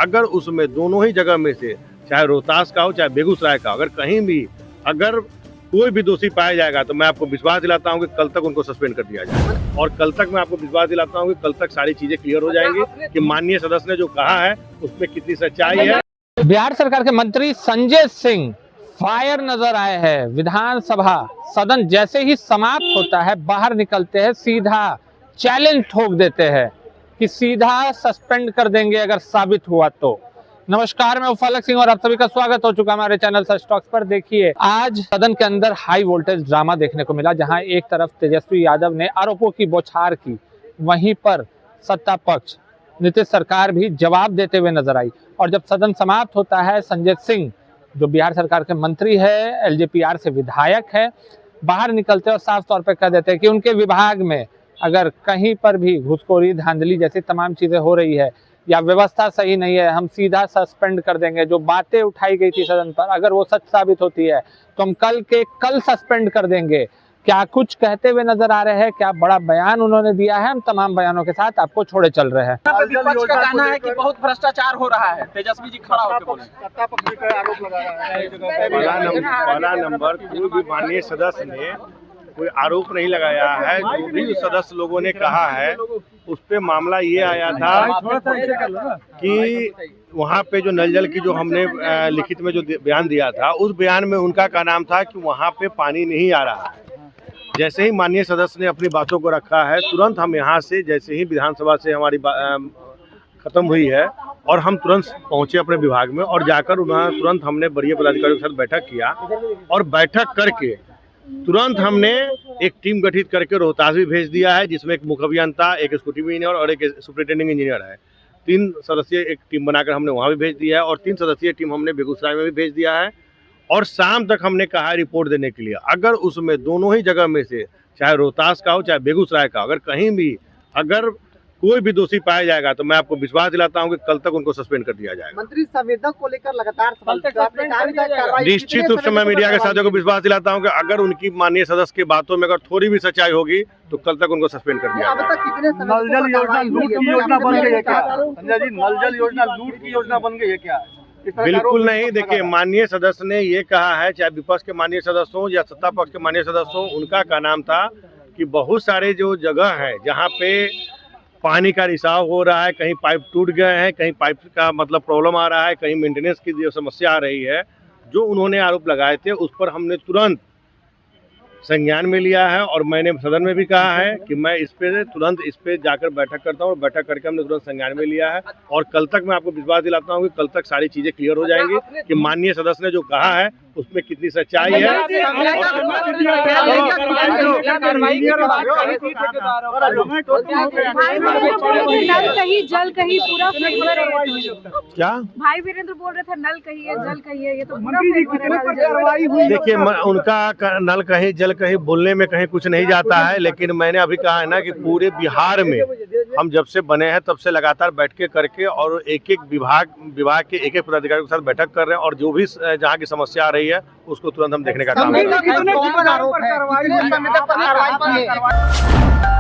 अगर उसमें दोनों ही जगह में से, चाहे रोहतास का हो चाहे बेगूसराय का, अगर कहीं भी अगर कोई भी दोषी पाया जाएगा तो मैं आपको विश्वास दिलाता हूं कि कल तक उनको सस्पेंड कर दिया जाएगा। और कल तक मैं आपको विश्वास दिलाता हूं कि कल तक सारी चीजें क्लियर हो जाएंगी कि माननीय सदस्य ने जो कहा है उसमें कितनी सच्चाई है। बिहार सरकार के मंत्री संजय सिंह फायर नजर आए हैं। विधानसभा सदन जैसे ही समाप्त होता है बाहर निकलते हैं, सीधा चैलेंज ठोक देते हैं कि सीधा सस्पेंड कर देंगे अगर साबित हुआ तो। नमस्कार, मैं उफालक सिंह और आप सभी का स्वागत हो चुका हमारे चैनल सच टॉक्स पर। देखिए, आज सदन के अंदर हाई वोल्टेज ड्रामा देखने को मिला, जहां एक तरफ तेजस्वी यादव ने आरोपों की बौछार की, वहीं पर सत्ता पक्ष नीतीश सरकार भी जवाब देते हुए नजर आई। और जब सदन समाप्त होता है, संजय सिंह जो बिहार सरकार के मंत्री है, एलजेपीआर से विधायक है, बाहर निकलते और साफ तौर पर कह देते हैं कि उनके विभाग में अगर कहीं पर भी घुसखोरी, धांधली जैसी तमाम चीजें हो रही है या व्यवस्था सही नहीं है, हम सीधा सस्पेंड कर देंगे। जो बातें उठाई गई थी सदन पर, अगर वो सच साबित होती है तो हम कल सस्पेंड कर देंगे। क्या कुछ कहते हुए नजर आ रहे हैं, क्या बड़ा बयान उन्होंने दिया है, हम तमाम बयानों के साथ आपको छोड़े चल रहे हैं। विपक्ष का कहना है कि बहुत भ्रष्टाचार हो रहा है। तेजस्वी जी खड़ा होकर बोले, सत्ता पक्ष का आरोप लगा रहा है। पहला नंबर कोई भी माननीय सदस्य ने कोई आरोप नहीं लगाया है। जो भी सदस्य लोगों ने कहा है उस पे मामला ये आया था कि वहाँ पे जो नल जल की जो हमने लिखित में जो बयान दिया था, उस बयान में उनका क्या नाम था कि वहाँ पे पानी नहीं आ रहा है। जैसे ही माननीय सदस्य ने अपनी बातों को रखा है, तुरंत हम यहाँ से, जैसे ही विधानसभा से हमारी खत्म हुई है और हम तुरंत पहुँचे अपने विभाग में और जाकर उन्होंने तुरंत हमने वरीय पदाधिकारियों के साथ बैठक किया और बैठक करके तुरंत हमने एक टीम गठित करके रोहतास भी भेज दिया है, जिसमें एक मुख्य अभियंता, एक एक्जीक्यूटिव इंजीनियर और एक सुपरिटेंडिंग इंजीनियर है। 3 सदस्यीय एक टीम बनाकर हमने वहाँ भी भेज दिया है और 3 सदस्यीय टीम हमने बेगूसराय में भी भेज दिया है। और शाम तक हमने कहा है रिपोर्ट देने के लिए। अगर उसमें दोनों ही जगह में से, चाहे रोहतास का हो चाहे बेगूसराय का, अगर कहीं भी अगर कोई भी दोषी पाया जाएगा तो मैं आपको विश्वास दिलाता हूं कि कल तक उनको सस्पेंड कर दिया जाएगा। मंत्री संवेदक को लेकर लगातार निश्चित रूप से मैं मीडिया के साथियों को विश्वास दिलाता हूं कि अगर उनकी माननीय सदस्य की बातों में अगर थोड़ी भी सच्चाई होगी तो कल तक उनको सस्पेंड कर दिया जाएगा। नल जल योजना लूट की योजना बन गई है क्या संजय जी? नल जल योजना लूट की योजना बन गई है क्या? बिल्कुल नहीं। देखिए, माननीय सदस्य ने ये कहा है, चाहे विपक्ष के माननीय सदस्य हो या सत्ता पक्ष के माननीय सदस्य हो, उनका क्या नाम था कि बहुत सारे जो जगह है जहाँ पे पानी का रिसाव हो रहा है, कहीं पाइप टूट गए हैं, कहीं पाइप का मतलब प्रॉब्लम आ रहा है, कहीं मेंटेनेंस की जो समस्या आ रही है, जो उन्होंने आरोप लगाए थे उस पर हमने तुरंत संज्ञान में लिया है। और मैंने सदन में भी कहा है कि मैं तुरंत इस पे जाकर बैठक करता हूँ और बैठक करके हमने तुरंत संज्ञान में लिया है। और कल तक मैं आपको विश्वास दिलाता हूँ कि कल तक सारी चीजें क्लियर हो जाएंगी कि माननीय सदस्य ने जो कहा है उसमें कितनी सच्चाई है। नल कहीं जल कहीं पूरा क्या भाई वीरेंद्र बोल रहे थे, नल कहीं है जल कहीं है, ये तो पूरा। देखिए, उनका नल कहीं जल कहीं बोलने में कहीं कुछ नहीं जाता है, लेकिन मैंने अभी कहा है ना कि पूरे बिहार में हम जब से बने हैं तब से लगातार बैठ के करके और एक एक विभाग के एक एक पदाधिकारियों के साथ बैठक कर रहे हैं और जो भी जहाँ की समस्या आ रही है उसको तुरंत हम देखने का काम कर रहे हैं।